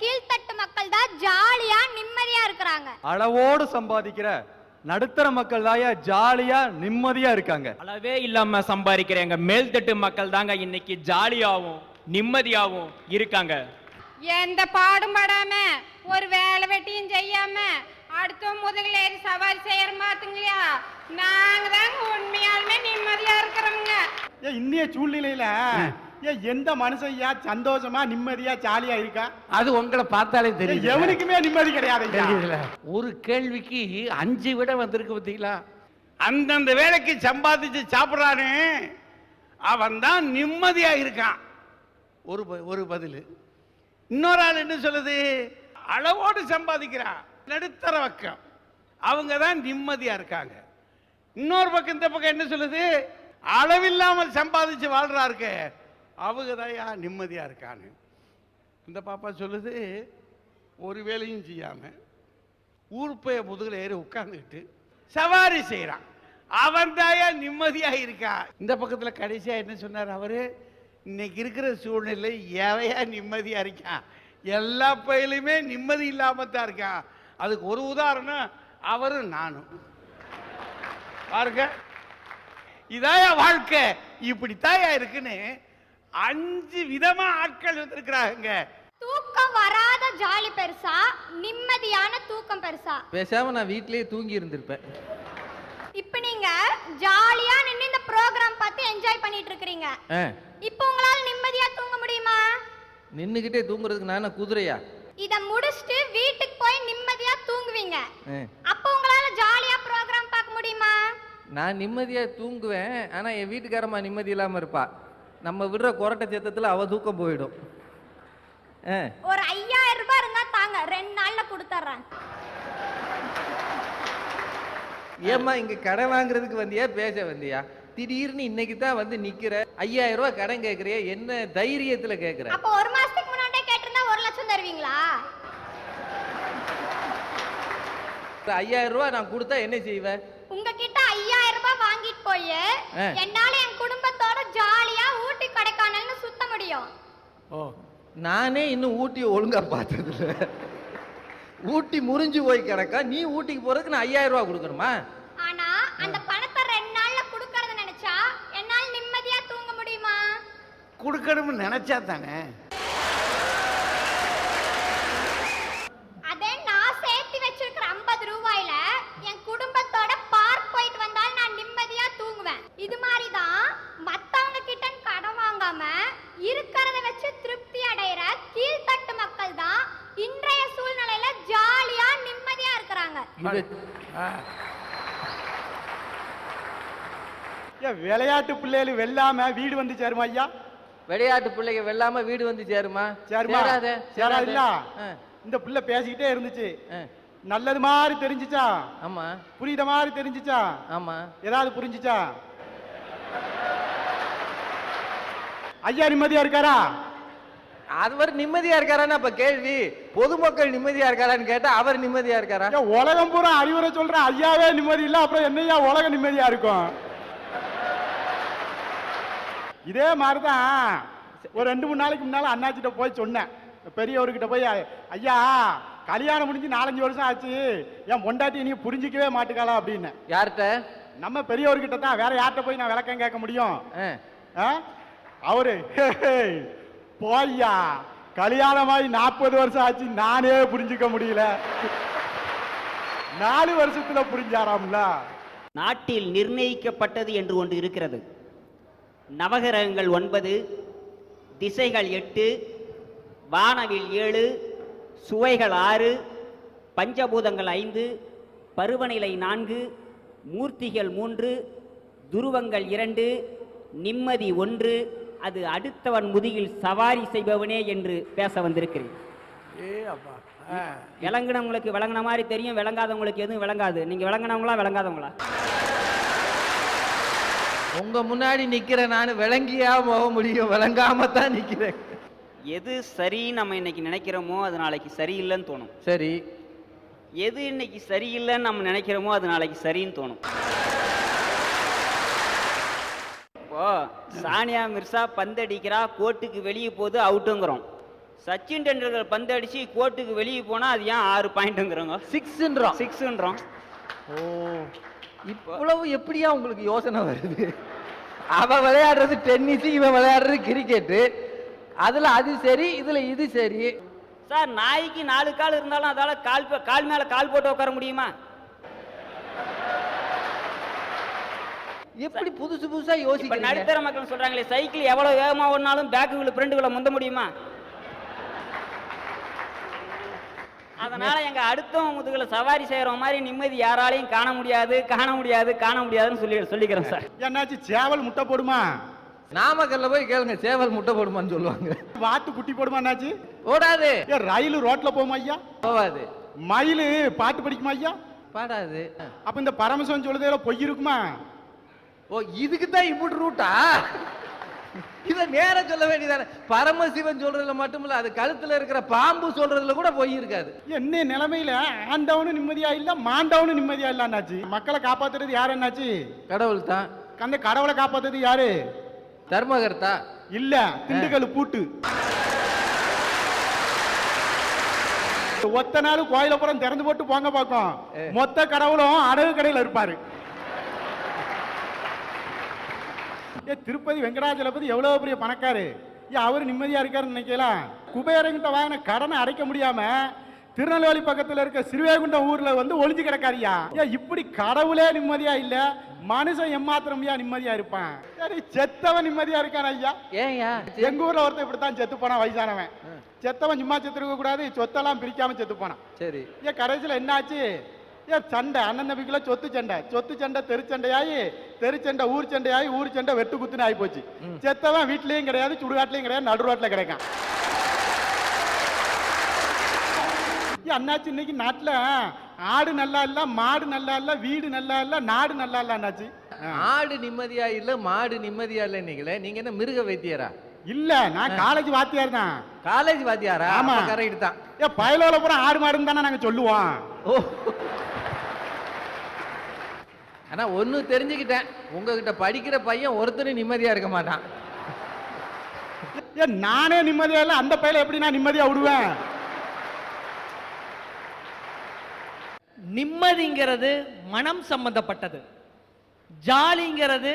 கீழ்த்தட்டு மக்கள் தான் ஜாலியா நிம்மதியா இருக்கிறாங்க. அளவோடு சம்பாதிக்கிற நடுத்தர மக்கள் தாயா ஜாலியா நிம்மதியா இருக்காங்க. அளவே இல்லாம சம்பாதிக்கிற எங்க மேல்தட்டு மக்கள் தாங்க இன்னைக்கு ஜாலியாவும் நிம்மதியாவும் இருக்காங்க. எந்த பாடும் படாம ஒரு வேலை வெட்டியும் செய்யாம அடுத்த முதுகுல ஏறி சவாரி செய்யற மாத்துங்களா, நாங்க தாங்க உண்மையாலுமே நிம்மதியா இருக்கிறோங்க. இன்னைய சூழ்நிலையில எந்த மனுஷையா சந்தோஷமா நிம்மதியா ஜாலியா இருக்கா? அது உங்களை பார்த்தாலே தெரியும். எவனுக்குமே நிம்மதி கிடையாது. ஒரு கேள்விக்கு 5 விட வந்திருக்கு பார்த்தீங்களா? அந்தந்த வேலைக்கு சம்பாதிச்சு சாப்பிட்றானே அவன் தான் நிம்மதியா இருக்கான். ஒரு பதில். இன்னொரு ஆள் என்ன சொல்லுது? அளவோடு சம்பாதிக்கிறான் நடுத்தர பக்கம், அவங்க தான் நிம்மதியா இருக்காங்க. இன்னொரு பக்கம் இந்த பக்கம் என்ன சொல்லுது? அளவில்லாமல் சம்பாதிச்சு வாழ்றாருக்க, அவங்க தான் நிம்மதியா இருக்கான்னு. இந்த பாப்பா சொல்லுது ஒரு வேலையும் செய்யாம ஊர்பய முதுகுல ஏறி உட்கார்ந்துக்கிட்டு சவாரி செய்யறான், அவன் தாயா நிம்மதியா இருக்கா. இந்த பக்கத்துல கடைசியா என்ன சொன்னார் அவரு? இன்னைக்கு இருக்கிற சூழ்நிலை எவையா நிம்மதியா இருக்கான், எல்லா பயிலுமே நிம்மதி இல்லாம தான் இருக்கான். அதுக்கு ஒரு உதாரணம் அவரும் நானும். பாருங்க, இதாயா வாழ்க்கை, இப்படி தாயா இருக்குன்னு 5 விதமா ஆட்கள் வந்திருக்கிறாங்க. தூக்கம் வராத ஜாலி பெருசா, நிம்மதியான தூக்கம் பெருசா? பேசாம நான் வீட்லயே தூங்கி இருந்திருப்பேன். இப்ப நீங்க ஜாலியா நின்னு இந்த ப்ரோகிராம் பார்த்து என்ஜாய் பண்ணிட்டு இருக்கீங்க. இப்ப உங்களால நிம்மதியா தூங்க முடியுமா? நின்னுகிட்டே தூங்குறதுக்கு நான் குதிரையா? இத முடிச்சிட்டு வீட்டுக்கு போய் நிம்மதியா தூங்குவீங்க. அப்ப உங்களால ஜாலியா ப்ரோகிராம் பார்க்க முடியுமா? நான் நிம்மதியா தூங்குவேன், ஆனா என் வீட்டுக்காரமா நிம்மதி இல்லாம இருப்பா. நம்ம விடுற கொரட்டை சேத்தத்துல அவ தூக்கம் போயிடும். ஒரு 5000 ரூபாய் இருந்தா தாங்க, 2 நாள்ல கொடுத்துறேன். ஏம்மா இங்க கடை வாங்குறதுக்கு வந்தியா பேச வந்தியா? திடீர்னு இன்னைக்கு தான் வந்து நிக்கிற, 5000 ரூபாய் கடன் கேக்குறிய, என்ன தைரியத்துல கேக்குற? அப்ப 1 மாசத்துக்கு முன்னாடியே கேட்டிருந்தா 1 லட்சம் தருவீங்களா? 5000 ரூபாய் நான் கொடுத்தா என்ன செய்வேன்? உங்ககிட்ட 5000 ரூபாய் வாங்கிட்டு போய் என்னால என் குடும்பத்தோட ஜாலியா ஊட்டி கொடைக்கானல்னு சுத்த முடியும். நானே இன்னும் ஊட்டி ஒழுங்கா பார்த்தது இல்ல. ஊட்டி முறிஞ்சு போய் கிடக்கா, நீ ஊட்டிக்கு போறதுக்கு நான் 5000 ரூபாய் கொடுக்கணுமா? ஆனா அந்த பணத்தை 2 நாள்ல குடுக்கறத நினைச்சா என்னால நிம்மதியா தூங்க முடியுமா? கொடுக்கணும்னு நினைச்சா தானே. அதே நான் சேர்த்து வச்சிருக்கிற 50 ரூபாயில என் குடும்பத்தோட பார்க் போயிட்டு வந்தால் நான் நிம்மதியா தூங்குவேன். இது மாதிரி தான் மத்தவங்க கிட்ட கடன் வாங்காம இருக்கிறத வச்சு திருப்தி அடைகிற கீழ்த்தட்டு மக்கள் தான் இன்றைய சூழ்நிலையில ஜாலியா நிம்மதியா இருக்கிறாங்க. விளையாட்டு பிள்ளைகள் வெல்லாம வீடு வந்து சேருமா ஐயா? விளையாட்டு பிள்ளைங்க வெல்லாம வீடு வந்து சேருமா? சேராது. இந்த பிள்ளை பேசிக்கிட்டே இருந்துச்சு, நல்லது மாதிரி தெரிஞ்சுச்சா? ஆமா. புரியுத மாதிரி தெரிஞ்சுச்சா? ஆமா. ஏதாவது புரிஞ்சுச்சா? ஐயா நிம்மதியா இருக்காரா? அவர் நிம்மதியா இருக்காரான்னு அப்ப கேள்வி. பொதுமக்கள் நிம்மதியா இருக்காரான்னு கேட்டா அவர் நிம்மதியா இருக்காரா? உலகம் பூரா அறிவுரை சொல்ற ஐயாவே நிம்மதி இல்ல, அப்புறம் என்னையா உலகம் நிம்மதியா இருக்கும்? இதே மாதிரிதான் ஒரு 2-3 நாளைக்கு முன்னால அண்ணாச்சிட்ட போய் சொன்னேன், பெரியவர்கிட்ட போய், ஐயா கல்யாணம் முடிஞ்சு 4-5 வருஷம் ஆச்சு, என் பொண்டாட்டி நீ புரிஞ்சிக்கவே மாட்டுக்காளா அப்படின்னு. யார்கிட்ட? நம்ம பெரியவர்கிட்ட தான், வேற யார்கிட்ட போய் நான் விளக்கம் கேட்க முடியும்? அவரு போய்யா கல்யாணமாயி 40 வருஷம் ஆச்சு, நானே புரிஞ்சுக்க முடியல, 4 வருஷத்துல புரிஞ்சாராம்ல. நாட்டில் நிர்ணயிக்கப்பட்டது என்று ஒன்று இருக்கிறது. நவகிரகங்கள் 9, திசைகள் 8, வானவில் 7, சுவைகள் 6, பஞ்சபூதங்கள் 5, பருவநிலை 4, மூர்த்திகள் 3, துருவங்கள் 2, நிம்மதி 1, அது அடுத்தவன் முதுகில் சவாரி செய்பவனே என்று பேச வந்திருக்கிறேன். விளங்கினவங்களுக்கு விளங்கின மாதிரி தெரியும், விளங்காதவங்களுக்கு எதுவும் விளங்காது. நீங்க விளங்கினவங்களா விளங்காதவங்களா? உங்க முன்னாடி நிக்கிற நான் விளங்கியா போக முடியும்? விளங்காம தான் நிக்கிறேன். எது சரி நம்ம இன்னைக்கு நினைக்கிறோமோ அது நாளைக்கு சரியில்லைன்னு தோணும். சரி. எது இன்னைக்கு சரியில்லைன்னு நம்ம நினைக்கிறோமோ அது நாளைக்கு சரின்னு தோணும். இப்போ சானியா மிர்சா பந்தடிக்கிறா, கோர்ட்டுக்கு வெளியே போது அவுட்டுங்கிறோம். சச்சின் டெண்டுல்கர் பந்து அடிச்சு கோர்ட்டுக்கு வெளியே போனா அது ஏன் 6 பாயிண்ட்டுங்கிறோங்க? 6ன்றோம். 6ன்றோம். ஓ, இவ்வளவு எப்படியா உங்களுக்கு யோசனை வருது? அவ விளையாடுறது டென்னிஸ், இவன் விளையாடுறது கிரிக்கெட்டு. அதுல அது சரி, இதுல இது சரி. சார், நாய்க்கு 4 கால் இருந்தாலும் அதால கால் மேல கால் போட்டு உட்கார முடியுமா? எப்படி புதுசு புதுசா இப்ப யோசிக்கிறீங்க? நடுத்தர மக்கள் சொல்றாங்களே, சைக்கிள் எவ்வளவு வேகமா ஓடினாலும் பேக்குகளை ஃப்ரெண்டுகளை முந்த முடியுமா? அதனால எங்க அடுத்தவங்க முதுகுல சவாரி செய்யற மாதிரி நிம்மதி யாராலையும் காண முடியாதுன்னு சொல்லிக்கிறேன் சார். என்னாச்சு, சேவல் முட்டை போடுமா? நாமக்கல்ல போய் கேளுங்க, சேவல் முட்டை போடுமான்னு சொல்லுவாங்க. வாத்து குட்டி போடுமா? என்னாச்சு? ஓடாது. ரயில் ரோட்ல போமா ஐயா? போவாது. மயில் பாட்டு படிக்குமா ஐயா? பாடாது. அப்ப இந்த பரமசிவன் சொல்லுதே பொய் இருக்குமா? ஓ, இதுக்கு தான் இப்படி ரூட்டா? இத நேர சொல்ல வேண்டியதானே. பரமசிவன் சொல்றதுல மட்டுமில்ல, அது கழுத்துல இருக்கிற பாம்பு சொல்றதுல கூட பொய் இருக்காது. என்ன நிலைமையில ஆண்டவனும் நிம்மதியா இல்ல, மாண்டவனும் நிம்மதியா இல்ல அண்ணாச்சி. மக்களை காப்பாத்துறது யாரு அண்ணாச்சி? கடவுள் தான். அந்த கடவுளை காப்பாத்துறது யாரு? தர்மகர்த்தா இல்ல, திண்டுக்கல் பூட்டு. ஒத்த நாள் கோயில புறம் திறந்து போட்டு போங்க பாக்கும், மொத்த கடவுளும் அடகு கடையில இருப்பாரு. திருப்பதி வெங்கடாஜலபதி எவ்வளவு பெரிய பணக்காரு, அவரு நிம்மதியா இருக்காருன்னு நினைக்கலாம். குபேரங்கிட்ட வாங்கின கடனை அடைக்க முடியாம திருநெல்வேலி பக்கத்துல இருக்க சிறுவேகுண்டம் ஊர்ல வந்து ஒளிஞ்சு கிடக்காரியா. இப்படி கடவுளே நிம்மதியா இல்ல, மனுஷன் எம்மாத்திரம்யா நிம்மதியா இருப்பான்? சரி, செத்தவன் நிம்மதியா இருக்கான் ஐயா. ஏன்யா? எங்க ஊர்ல ஒருத்தன் இப்படித்தான் செத்து போனான், வயசானவன். செத்தவன் சும்மா செத்து இருக்க கூடாது, சொத்தெல்லாம் பிரிக்காம செத்து போனான். சரி. கடைசியில என்ன ஆச்சு? சண்டை, அண்ணன் தம்பிக்குள்ள சொத்து சண்டை தெருச்சண்டையாயி, தெருச்சண்டை ஊர் சண்டையாயி, ஊர் சண்டை வெட்டு குத்துன்னு ஆகி போச்சு. செத்தவன் வீட்லயும் கிடையாது, சுடுகாட்லயும் கிடையாது, நடு ரோட்ல கிடைக்கான். அண்ணாச்சி, இன்னைக்கு நாட்டுல ஆடு நல்லா இல்ல, மாடு நல்லா இல்ல, வீடு நல்லா இல்ல, நாடு நல்லா இல்ல அண்ணாச்சி. ஆடு நிம்மதியா இல்ல, மாடு நிம்மதியா இல்ல. நீங்க என்ன மிருக வைத்தியரா? இல்ல, நான் காலேஜ் வாத்தியார் தான். காலேஜ் வாத்தியாரா? ஆமா, கரெக்ட் தான். பயலோல பூரா ஆடு மாடுன்னு தானே நாங்க சொல்லுவோம். ஓ, ஆனா ஒண்ணு தெரிஞ்சுக்கிட்டேன், உங்ககிட்ட படிக்கிற பையன் ஒருத்தரும் நிம்மதியா இருக்க மாட்டான். நானே நிம்மதியா இல்ல, அந்த பையல எப்படி நான் நிம்மதியா விடுவேன்? நிம்மதிங்கிறது மனம் சம்பந்தப்பட்டது, ஜாலிங்கிறது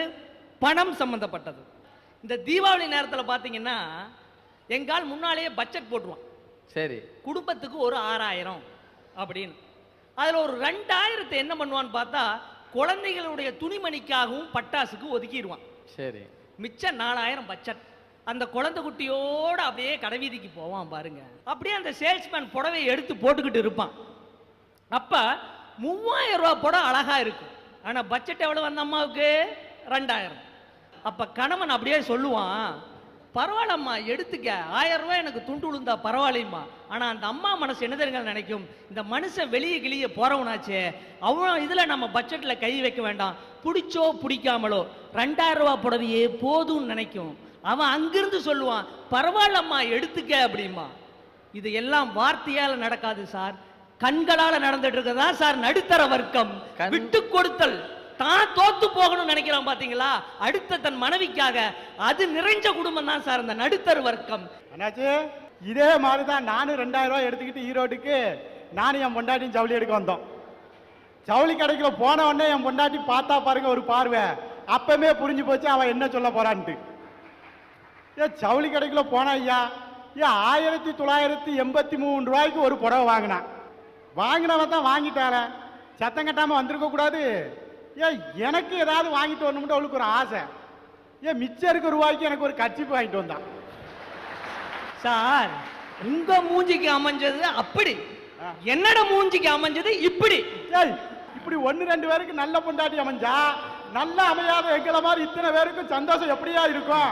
பணம் சம்பந்தப்பட்டது. இந்த தீபாவளி நேரத்தில் பார்த்தீங்கன்னா எங்கால் முன்னாலேயே பட்ஜெட் போட்டுருவான். சரி. குடும்பத்துக்கு ஒரு 6000 அப்படின்னு. அதில் ஒரு 2000 என்ன பண்ணுவான்னு பார்த்தா குழந்தைகளுடைய துணிமணிக்காகவும் பட்டாசுக்கு ஒதுக்கிடுவான். சரி. மிச்சம் 4000 பட்ஜெட். அந்த குழந்தை குட்டியோடு அப்படியே கடைவீதிக்கு போவான் பாருங்க. அப்படியே அந்த சேல்ஸ்மேன் புடவை எடுத்து போட்டுக்கிட்டு இருப்பான். அப்ப 3000 ரூபாய் புடவை அழகா இருக்கும். ஆனா பட்ஜெட் எவ்வளவு வந்த அம்மாவுக்கு? 2000. அப்ப கணவன் அப்படியே சொல்லுவான், பரவாயில்லம்மா எடுத்துக்க, 1000 ரூபாய் எனக்கு துண்டு விழுந்தா பரவாயில்லைம்மா. ஆனா அந்த அம்மா மனசு என்ன தெரியுங்க நினைக்கும், இந்த மனுஷன் வெளியே கிளிய போறவனாச்சே, அவ்வளோ இதுல நம்ம பட்ஜெட்ல கை வைக்க வேண்டாம், பிடிச்சோ பிடிக்காமலோ 2000 ரூபாய் புடவையே போதும்னு நினைக்கும். அவன் அங்கிருந்து சொல்லுவான், பரவாயில்லம்மா எடுத்துக்க அப்படிமா. இது எல்லாம் வார்த்தையால நடக்காது சார், கண்களால நடந்துட்டு இருக்கதா சார் நடுத்தர வர்க்கம். விட்டு கொடுத்தல், தான் தோத்து போகணும்னு நினைக்கிறான் பாத்தீங்களா, அடுத்த தன் மனைவிக்காக, அது நிறைஞ்ச குடும்பம் தான் சார் இந்த நடுத்தர வர்க்கம். அண்ணாச்சி, இதே மாதிரிதான் நானும் 2000 ரூபாய் எடுத்துக்கிட்டு ஈரோட்டுக்கு நானும் என் பொண்டாட்டியும் ஜவுளி எடுக்க வந்தோம். ஜவுளி கடைக்குள்ள போன உடனே என் பொண்டாட்டி பார்த்தா பாருங்க ஒரு பார்வை, அப்பமே புரிஞ்சு போச்சு அவன் என்ன சொல்ல போறான்ட்டு. ஜவுளி கடைக்குள்ள போனா ஐயா, 1983 ரூபாய்க்கு ஒரு புடவை வாங்கினவன் தான் வாங்கிட்டார, சத்தம் கட்டாம வந்திருக்க கூடாது. எனக்கு ஏதாவது வாங்கிட்டு வரணும்னு அவளுக்கு ஒரு ஆசை. மிச்சம் இருக்க ரூபாய்க்கு எனக்கு ஒரு கட்சிப்பு வாங்கிட்டு வந்தான். சார், உங்க மூஞ்சிக்கு அமைஞ்சது அப்படி, என்னோட மூஞ்சிக்கு அமைஞ்சது இப்படி. இப்படி 1-2 பேருக்கு நல்ல பொண்டாட்டி அமைஞ்சா, நல்ல அமையாத எங்களை மாதிரி இத்தனை பேருக்கு சந்தோஷம் எப்படியா இருக்கும்?